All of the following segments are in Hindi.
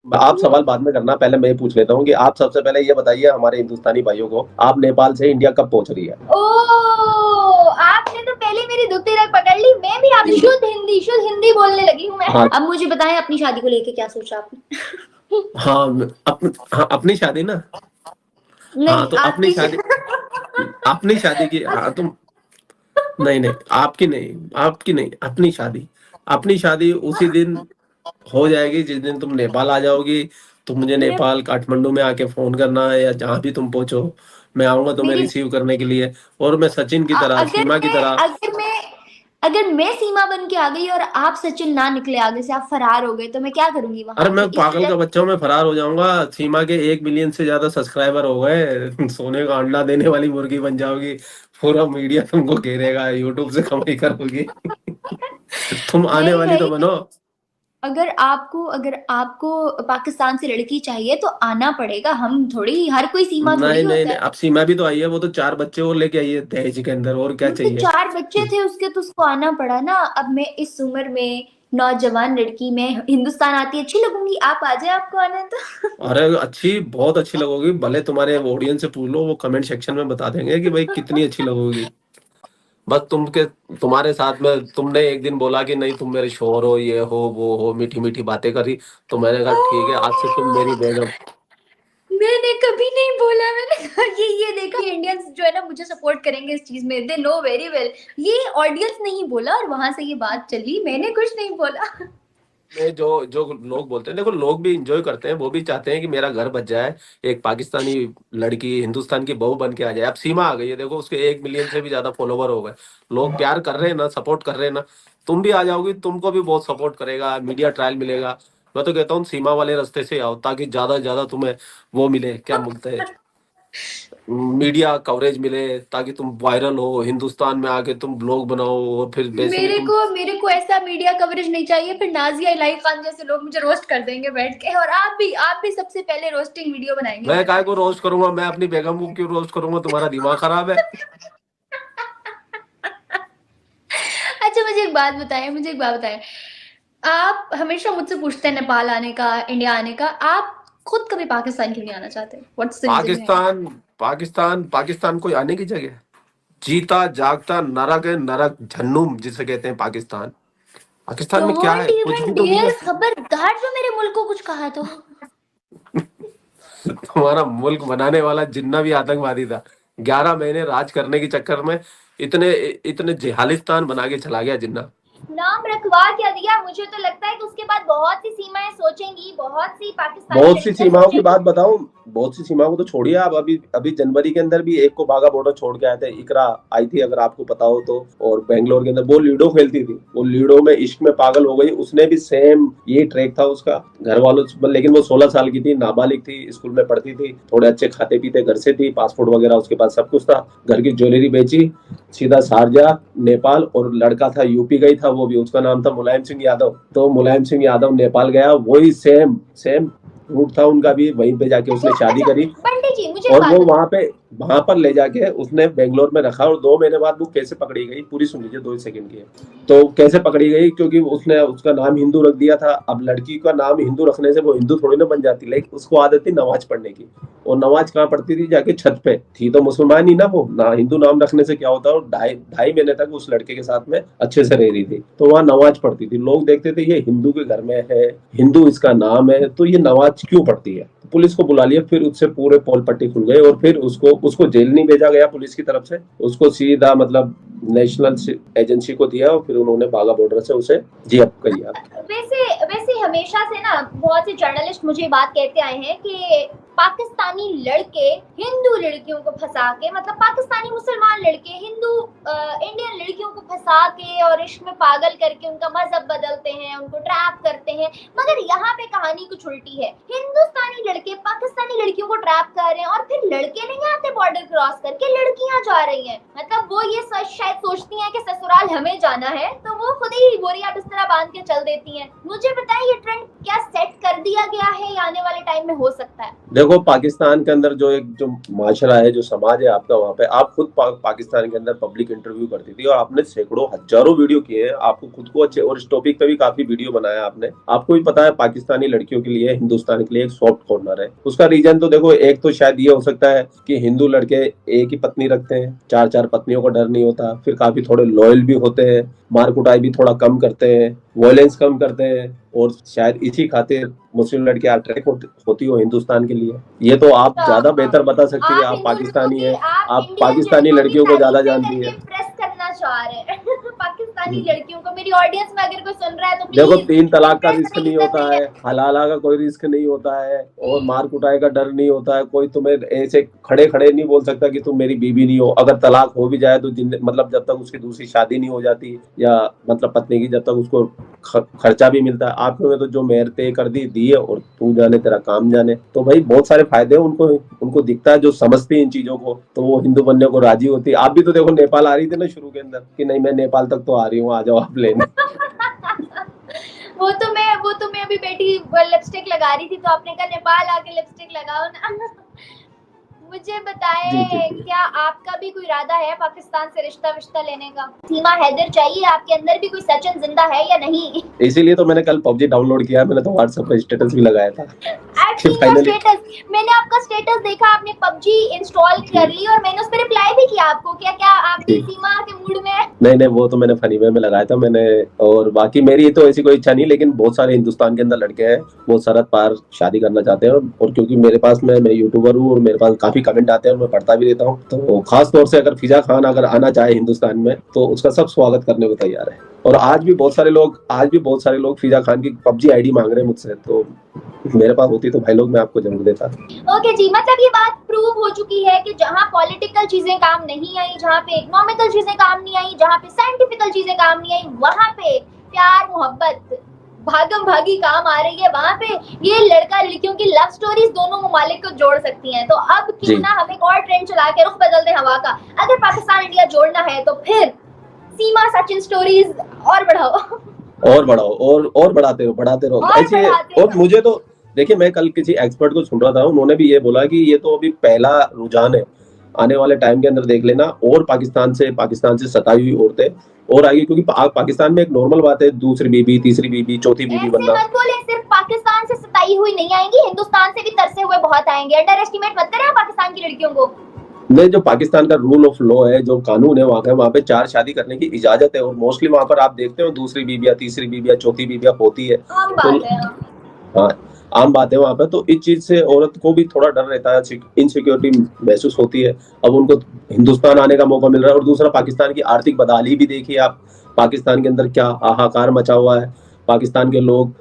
आप सवाल बाद में करना, पहले मैं पूछ लेता हूँ कि आप सबसे पहले ये बताइए हमारे हिंदुस्तानी भाइयों को, आप नेपाल से इंडिया कब पहुंच रही है? ओ, आपने तो पहले मेरी दुखती रग पकड़ ली। मैं भी आप शुद्ध हिंदी बोलने लगी हूँ मैं। हाँ अब मुझे बताएं अपनी शादी को लेके क्या सोचा आपने? हाँ हाँ, अपनी शादी ना। हाँ नहीं, तो अपनी आपकी शादी, अपनी शादी की, हाँ तुम, नहीं नहीं आपकी नहीं, आपकी नहीं, अपनी शादी। अपनी शादी उसी दिन हो जाएगी जिस दिन तुम नेपाल आ जाओगी। तुम मुझे ने, नेपाल काठमांडू में आके फोन करना है, या जहां भी तुम पहुंचो, मैं आऊंगा तुम्हें मेरी रिसीव करने के लिए। और मैं सचिन की तरह, अगर सीमा की मैं तरह। अगर मैं सीमा बन के आ गई और आप सचिन ना निकले आगे से, आप फरार हो गए, तो मैं क्या करूंगी अरे वहां मैं से इस पागल तरह? का बच्चा हूँ, मैं फरार हो जाऊंगा। सीमा के 1 मिलियन से ज्यादा सब्सक्राइबर हो गए। सोने का अंडा देने वाली मुर्गी बन जाओगी। पूरा मीडिया तुमको घेरेगा, यूट्यूब से कमाई करोगी। तुम आने नहीं वाली तो नहीं, बनो। अगर आपको पाकिस्तान से लड़की चाहिए तो आना पड़ेगा। हम थोड़ी, हर कोई सीमा थोड़ी नहीं नहीं होता नहीं, है। अब सीमा भी तो आई है, वो तो 4 बच्चे और लेके आई है दहेज के अंदर, और क्या उनके चाहिए? 4 बच्चे थे उसके, तो उसको आना पड़ा ना। अब मैं इस उम्र में नौजवान लड़की में हिंदुस्तान आती अच्छी लगूंगी? आप आ जाए, आपको आना है तो। अरे अच्छी, बहुत अच्छी लगोगी। भले तुम्हारे ऑडियंस से पूछ लो, वो कमेंट सेक्शन में बता देंगे कि भाई कितनी अच्छी लगोगी। बस तुम्हारे साथ में, तुमने एक दिन बोला कि नहीं तुम मेरे शोहर हो, ये हो वो हो, मीठी मीठी बातें करी, तो मैंने कहा ठीक है, आज से तुम मेरी बेगम। मैंने कभी नहीं बोला। मैंने कहा ये देखा, ये इंडियंस जो है ना मुझे सपोर्ट करेंगे इस चीज में, दे नो वेरी वेल। ये ऑडियंस नहीं बोला और वहां से ये बात चली, मैंने कुछ नहीं बोला। में जो जो लोग बोलते हैं, देखो लोग भी इंजॉय करते हैं, वो भी चाहते हैं कि मेरा घर बच जाए, एक पाकिस्तानी लड़की हिंदुस्तान की बहू बन के आ जाए। अब सीमा आ गई है, देखो उसके 1 मिलियन से भी ज्यादा फॉलोवर हो गए। लोग प्यार कर रहे हैं ना, सपोर्ट कर रहे हैं ना। तुम भी आ जाओगी, तुमको भी बहुत सपोर्ट करेगा, मीडिया ट्रायल मिलेगा। मैं तो कहता हूँ सीमा वाले रास्ते से आओ, ताकि ज्यादा से ज्यादा तुम्हें वो मिले, क्या बोलते हैं, मीडिया कवरेज मिले, ताकि तुम वायरल हो, हिंदुस्तान में आके तुम ब्लॉग बनाओ, और फिर वैसे भी तुम। मेरे को ऐसा मीडिया कवरेज नहीं चाहिए, फिर नाजिया इलाही खान जैसे लोग मुझे रोस्ट कर देंगे बैठ के। और आप भी सबसे पहले रोस्टिंग वीडियो बनाएंगे मैं मेरा। काय को रोस्ट करूंगा? मैं अपनी बेगम को क्यों रोस्ट करूंगा? तुम्हारा दिमाग खराब है। अच्छा, मुझे एक बात बताएं। आप हमेशा मुझसे पूछते हैं नेपाल आने का, इंडिया आने का। आप खुद कभी पाकिस्तान क्यों नहीं आना चाहते? What's the reason behind? Pakistan, Pakistan कोई आने की जगह है? जीता जागता नरक है, नरक झन्नूम जिसे कहते हैं पाकिस्तान। पाकिस्तान में क्या डोंट है? कुछ इवन भी तो नहीं डेयर, है। खबरदार जो मेरे मुल्क को कुछ कहा तो। तुम्हारा मुल्क बनाने वाला जिन्ना भी आतंकवादी था, 11 महीने राज करने के चक्कर में इतने इतने जिहालिस्तान बना के चला गया जिन्ना। नाम रखवा क्या दिया? मुझे तो लगता है कि उसके बाद बहुत सी सीमाएं सोचेंगी, बहुत सी पाकिस्तानी बहुत सी लड़कियां सीमाओं की सोचेंगी। बात बताऊं, बहुत सी सीमाओं को तो छोड़िए आप। अभी अभी जनवरी के अंदर भी एक को बाघा बॉर्डर छोड़ के आए थे, इकरा आई थी, अगर आपको पता हो तो। और बेंगलोर के अंदर वो लूडो खेलती थी, वो लूडो में इश्क में पागल हो गई, उसने भी सेम ये ट्रैक था उसका। घर वालों लेकिन वो 16 साल की थी, नाबालिग थी, स्कूल में पढ़ती थी, थोड़े अच्छे खाते पीते घर से थी, पासपोर्ट वगैरह उसके पास सब कुछ था। घर की ज्वेलरी बेची, सीधा शारजा नेपाल। और लड़का था यूपी गई था, वो भी, उसका नाम था मुलायम सिंह यादव। तो मुलायम सिंह यादव नेपाल गया, वही सेम सेम रूट था उनका भी, वहीं पे जाके अच्छा उसने शादी अच्छा, करी। बंटी जी मुझे एक और बात वो बताओ। वहां पर ले जाके उसने बेंगलोर में रखा, और 2 महीने बाद वो कैसे पकड़ी गई, पूरी सुन लीजिए, 2 ही सेकंड की है। तो कैसे पकड़ी गई, क्योंकि उसने उसका नाम हिंदू रख दिया था। अब लड़की का नाम हिंदू रखने से वो हिंदू थोड़ी ना बन जाती, लेकिन उसको आदत थी नमाज पढ़ने की। और नमाज कहाँ पढ़ती थी? जाके छत पे। थी तो मुसलमान ही ना, वो ना हिंदू नाम रखने से क्या होता है। और ढाई ढाई महीने तक उस लड़के के साथ में अच्छे से रह रही थी, तो वहां नमाज पढ़ती थी। लोग देखते थे ये हिंदू के घर में है, हिंदू इसका नाम है, तो ये नमाज क्यों पढ़ती है? पुलिस को बुला लिया, फिर उससे पूरे पोल पट्टी खुल गए, और फिर उसको उसको जेल नहीं भेजा गया पुलिस की तरफ से, उसको सीधा मतलब नेशनल एजेंसी को दिया, और फिर उन्होंने बाघा बॉर्डर से उसे जी अब कही आप। वैसे वैसे हमेशा से ना बहुत से जर्नलिस्ट मुझे ये बात कहते आए हैं कि पाकिस्तानी लड़के हिंदू लड़कियों को फंसा के, मतलब पाकिस्तानी मुसलमान लड़के हिंदू इंडियन लड़कियों को फंसा के और इश्क में पागल करके उनका मजहब बदलते हैं, उनको ट्रैप करते हैं। मगर यहाँ पे कहानी कुछ उल्टी है। हिंदुस्तानी पाकिस्तानी लड़के पाकिस्तानी लड़कियों को ट्रैप कर रहे हैं और फिर लड़के नहीं आते बॉर्डर क्रॉस करके, लड़कियां जा रही हैं। मतलब वो ये शायद सोचती हैं कि ससुराल हमें जाना है, तो वो खुद ही बोरिया बिस्तरा बांध के चल देती हैं। मुझे बताएं, ये ट्रेंड क्या सेट कर दिया गया है या आने वाले टाइम में हो सकता है? देखो, पाकिस्तान के अंदर जो माशरा है, जो समाज है आपका, वहाँ पे आप खुद पाकिस्तान के अंदर पब्लिक इंटरव्यू करती थी और आपने सैकड़ों हजारों वीडियो किए हैं, आपको खुद को अच्छे, और इस टॉपिक पे भी काफी वीडियो बनाया आपने। आपको भी पता है पाकिस्तानी लड़कियों के लिए हिंदुस्तान के लिए एक सॉफ्ट कॉर्नर है। उसका रीजन तो देखो, एक तो शायद ये हो सकता है कि हिंदू लड़के एक ही पत्नी रखते हैं, चार चार पत्नियों का डर नहीं होता, फिर काफी थोड़े लॉयल भी होते हैं, मार कुटाई भी थोड़ा कम करते हैं, वायलेंस कम करते हैं, और शायद इसी खातिर मुस्लिम लड़के अट्रैक्ट होती हो हिंदुस्तान के लिए। ये तो आप ज्यादा बेहतर बता सकती है, आप पाकिस्तानी है, आप पाकिस्तानी लड़कियों को ज्यादा जानती है। प्रेस करना चाह रहे हैं पाकिस्तानी लड़कियों को। मेरी ऑडियंस में अगर कोई सुन रहा है तो देखो, 3 तलाक का रिस्क नहीं होता है, हलाला का कोई रिस्क नहीं होता है, और मार कुटाई का डर नहीं होता है। कोई तुम्हें ऐसे खड़े खड़े नहीं बोल सकता कि तुम मेरी बीवी नहीं हो। अगर तलाक हो भी जाए तो मतलब जब तक उसकी दूसरी शादी नहीं हो जाती, या मतलब पत्नी की, जब तक उसको खर्चा भी मिलता है। आपने में तो जो मेहर तय कर दी है, और तू जाने तेरा काम जाने। तो भाई बहुत सारे फायदे हैं उनको दिखता है, जो समझती है इन चीजों को, तो वो हिंदू बनने को राजी होती है। आप भी तो देखो नेपाल आ रही थी ना शुरू के अंदर, कि नहीं मैं नेपाल तक तो आ रही हूँ, आ जाओ आप लेने। वो तो मैं अभी बेटी लिपस्टिक लगा रही थी, तो आपने कहा नेपाल आके लिपस्टिक लगाओ ना। मुझे बताएं, क्या आपका भी कोई इरादा है पाकिस्तान से रिश्ता लेने का? सीमा हैदर चाहिए, आपके अंदर भी कोई सचिन जिंदा है या नहीं? इसीलिए तो मैंने कल पबजी डाउनलोड किया। मैंने तो व्हाट्सएप पे स्टेटस भी लगाया था। मैंने आपका स्टेटस देखा, आपने पबजी इंस्टॉल कर ली, और मैंने उस पर रिप्लाई भी किया आपको। क्या आप भी सीमा के मूड में? नहीं, वो तो मैंने फनी वे में लगाया था मैंने। और बाकी मेरी तो ऐसी कोई इच्छा नहीं, लेकिन बहुत सारे हिंदुस्तान के अंदर लड़के हैं, वो सरहद पार शादी करना चाहते हैं। और क्योंकि मेरे पास मैं यूट्यूबर हूँ, और मेरे पास काफी कमेंट आते हैं, और मैं पढ़ता भी रहता हूँ, तो खास तौर से अगर फिजा खान अगर आना चाहे हिंदुस्तान में, तो उसका सब स्वागत करने को तैयार है। और आज भी बहुत सारे लोग फिजा खान की पबजी आईडी मांग रहे हैं मुझसे, तो मेरे पास होती तो भाई लोग मैं आपको जरूर देता। ओके जी, मतलब ये बात प्रूव हो चुकी है कि जहाँ पॉलिटिकल चीजें काम नहीं आई, जहाँ पे इकोनॉमिकल चीजें काम नहीं आई, जहाँ पे साइंटिफिकल चीजें काम नहीं आई, वहाँ पे प्यार मोहब्बत भागम भागी काम आ रही है। वहाँ पे ये लड़का लड़कियों की लव स्टोरीज दोनों ममालिक को जोड़ सकती हैं। तो अब क्यों ना हम एक और ट्रेंड चला के रुख बदल दें हवा का। अगर पाकिस्तान इंडिया जोड़ना है तो फिर सीमा सचिन स्टोरीज और बढ़ाओ और बढ़ाते रहो ऐसे। और मुझे तो देखिए, मैं कल किसी एक्सपर्ट को सुन रहा था, उन्होंने भी ये बोला कि ये तो अभी पहला रुझान है, आने वाले टाइम के अंदर देख लेना, और पाकिस्तान से सताई हुई औरतें और आगे, क्योंकि पाकिस्तान में एक नॉर्मल बात है दूसरी बीबी, तीसरी बीबी, चौथी बीबी बनना। मत बोले, सिर्फ पाकिस्तान से सताई हुई नहीं आएंगी, हिंदुस्तान से भी तरसे हुए बहुत आएंगे। अंडर एस्टिमेट मत करें पाकिस्तान की लड़कियों को। नहीं, जो पाकिस्तान का रूल ऑफ लॉ है, जो कानून है वहाँ पे 4 शादी करने की इजाजत है, और मोस्टली वहाँ पर आप देखते हो दूसरी बीबिया, तीसरी बीबिया, चौथी बीबिया होती है। हाँ, आम बात है वहाँ पे। तो इस चीज से औरत को भी थोड़ा डर रहता है, इनसिक्योरिटी महसूस होती है। अब उनको हिंदुस्तान आने का मौका मिल रहा है। और दूसरा, पाकिस्तान की आर्थिक बदहाली भी देखिए आप, पाकिस्तान के अंदर क्या हाहाकार मचा हुआ है। पाकिस्तान के लोग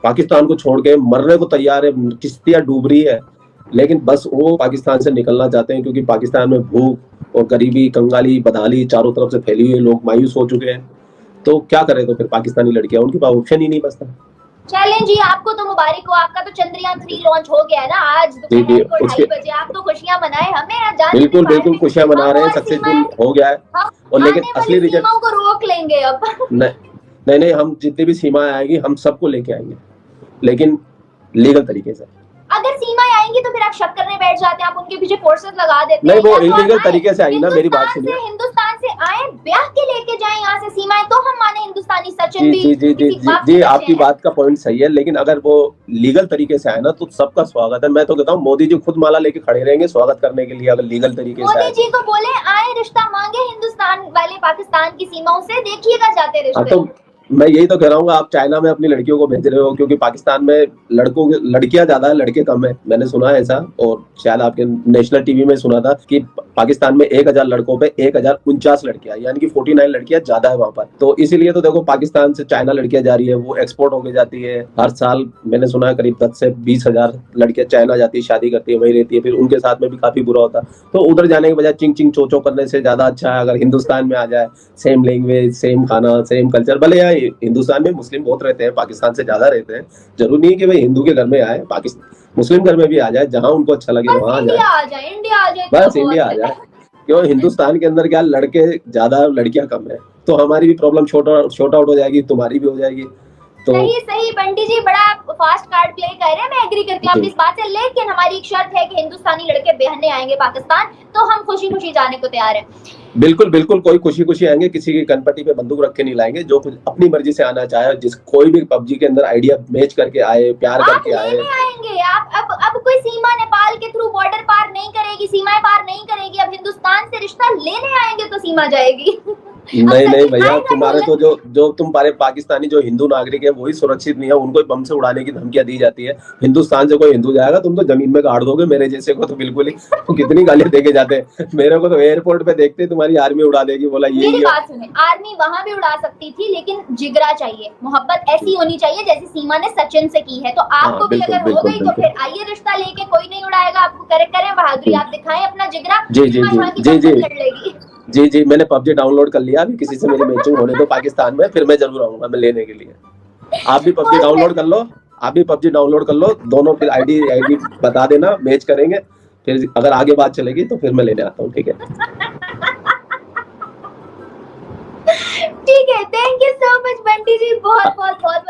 पाकिस्तान को छोड़ के मरने को तैयार है, किश्तियां डूब रही है, लेकिन बस वो पाकिस्तान से निकलना चाहते हैं, क्योंकि पाकिस्तान में भूख और गरीबी, कंगाली, बदहाली चारों तरफ से फैली हुई है, लोग मायूस हो चुके हैं। तो क्या करें? तो फिर पाकिस्तानी लड़कियां, उनके पास ऑप्शन ही नहीं बचता। चलें जी, आपको तो मुबारक हो, आपका तो चंद्रयान 3 लॉन्च हो गया है ना आज दोपहर को 2:30 बजे। आप तो खुशियां मनाएं, हमें बिल्कुल खुशियां मना रहे हैं, सक्सेसफुल हो गया है। और लेकिन असली रिजल्ट सीमाओं को रोक लेंगे अब। नहीं, हम जितनी भी सीमाएं आएंगी हम सबको लेके आएंगे, लेकिन लीगल तरीके से। अगर सीमाएं आएंगी तो फिर आप शक करने बैठ जाते हैं, आप उनके पीछे फोर्सेस लगा देते हैं। नहीं, वो इलीगल तरीके से आई ना, मेरी बात सुनिए। हिंदुस्तान से आए, ब्याह के लेके जाएं यहाँ से सीमाएं, तो हम माने हिंदुस्तानी सचिन भी। जी, आपकी बात का पॉइंट सही है, लेकिन अगर वो लीगल तरीके से आए ना तो सबका स्वागत है। मैं तो कहता हूँ मोदी जी खुद माला लेके खड़े रहेंगे स्वागत करने के लिए, अगर लीगल तरीके से। मोदी जी को बोले आए, रिश्ता मांगे हिंदुस्तान वाले पाकिस्तान की सीमाओं से, देखिएगा जाते रिश्ते। तो मैं यही तो कह रहा हूँ, आप चाइना में अपनी लड़कियों को भेज रहे हो, क्योंकि पाकिस्तान में लड़कियां ज्यादा है, लड़के कम है। मैंने सुना है ऐसा, और शायद आपके नेशनल टीवी में सुना था कि पाकिस्तान में 1000 लड़कों पे 1049 लड़कियां, यानी कि 49 लड़कियां ज्यादा है वहां पर। तो इसीलिए तो देखो, पाकिस्तान से चाइना लड़कियां जा रही है, वो एक्सपोर्ट होके जाती है। हर साल मैंने सुना है करीब 10 से 20 हजार लड़कियां चाइना जाती है, शादी करती है, वही रहती है, फिर उनके साथ में भी काफी बुरा होता है। तो उधर जाने के बजाय चिंग चिंग चो चो करने से ज्यादा अच्छा है अगर हिंदुस्तान में आ जाए। सेम लैंग्वेज, सेम खाना, सेम कल्चर, भले यहाँ भाई हिंदुस्तान में मुस्लिम बहुत रहते हैं, पाकिस्तान से ज्यादा रहते हैं। जरूरी नहीं कि भाई हिंदू के घर में आए, पाकिस्तान मुस्लिम घर में भी आ जाए, जहां उनको अच्छा लगे बस वहां आ इंडिया जाए। आ जाए, इंडिया आ जाए तो बस बहुत इंडिया आ है। जाए। क्यों हिंदुस्तान के अंदर क्या लड़के ज्यादा लड़कियां कम है, तो हमारी भी प्रॉब्लम शॉर्ट आउट हो जाएगी, तुम्हारी भी हो जाएगी। तो सही सही बंटी जी, बड़ा फास्ट कार्ड प्ले कर रहे हैं, मैं एग्री करती हूँ आपकी जी इस बात से, लेकिन हमारी एक शर्त है कि हिंदुस्तानी लड़के बेहने आएंगे पाकिस्तान, तो हम खुशी खुशी जाने को तैयार हैं। बिल्कुल बिल्कुल, कोई खुशी खुशी आएंगे, किसी की कनपट्टी पे बंदूक रख के नहीं लाएंगे। जो कुछ अपनी मर्जी से आना चाहे, जिस कोई भी पबजी के अंदर आइडिया मैच करके आए, प्यार आप करके आए। लेने आएंगे, आप अब कोई सीमा नेपाल के थ्रू बॉर्डर पार नहीं करेगी, सीमाएं पार नहीं करेगी, अब हिंदुस्तान से रिश्ता लेने आएंगे तो सीमा जाएगी। नहीं नहीं भैया, तुम्हारे तो जो तुम्हारे पाकिस्तानी जो हिंदू नागरिक है वही सुरक्षित नहीं है, उनको बम से उड़ाने की धमकियां दी जाती है। हिंदुस्तान से कोई हिंदू जाएगा तुम तो जमीन में गाड़ दोगे, मेरे जैसे को तो बिल्कुल ही। तो कितनी गालियां देके जाते हैं मेरे को, तो एयरपोर्ट पे देखते तुम्हारी आर्मी उड़ा देगी, बोला मेरी ये बात सुने, आर्मी वहां भी उड़ा सकती थी, लेकिन जिगरा चाहिए, मोहब्बत ऐसी होनी चाहिए जैसी सीमा ने सचिन से की है। तो आपको भी बिल्कुल, अगर हो बिल्कुल, गई तो बिल्कुल। फिर आइए रिश्ता लेके, कोई नहीं उड़ाएगा आपको, करें बहादुरी, आप दिखाएं अपना जिगरा, जी जी सीमा जी यहाँ की जी जी कब तक लड़ लेगी। जी जी, मैंने पबजी डाउनलोड कर लिया, अभी किसी से मेरी मैचिंग होने दो पाकिस्तान में, फिर मैं जरूर आऊंगा मैं लेने के लिए। आप भी पबजी डाउनलोड कर लो, आप भी पबजी डाउनलोड कर लो, दोनों फिर आईडी बता देना, मैच करेंगे, फिर अगर आगे बात चलेगी तो फिर मैं लेने आता हूँ, ठीक है। ठीक है, thank you so much Bunty ji, बहुत बहुत बहुत